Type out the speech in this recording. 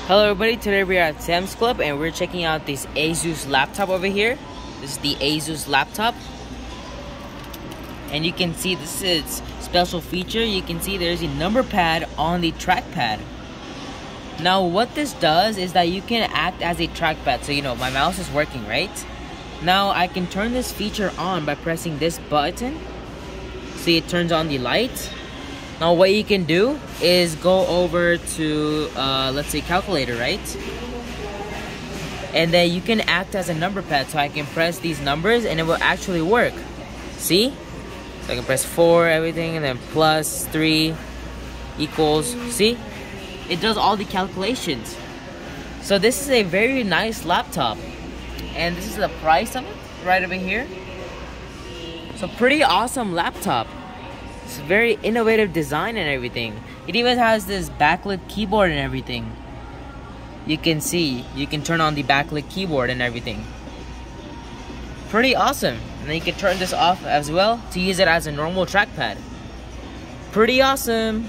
Hello everybody, today we are at Sam's Club and we're checking out this Asus laptop over here. This is the Asus laptop. And you can see this is special feature. You can see there's a number pad on the trackpad. Now what this does is that you can act as a trackpad. So my mouse is working, right? Now I can turn this feature on by pressing this button. See, it turns on the light. Now what you can do is go over to, let's say calculator, right? And then you can act as a number pad. So I can press these numbers and it will actually work. See? So I can press 4, everything, and then plus 3 equals, see? It does all the calculations. So this is a very nice laptop. And this is the price of it, right over here. So pretty awesome laptop. It's very innovative design and everything. It even has this backlit keyboard and everything. You can see, you can turn on the backlit keyboard and everything. Pretty awesome. And then you can turn this off as well to use it as a normal trackpad. Pretty awesome.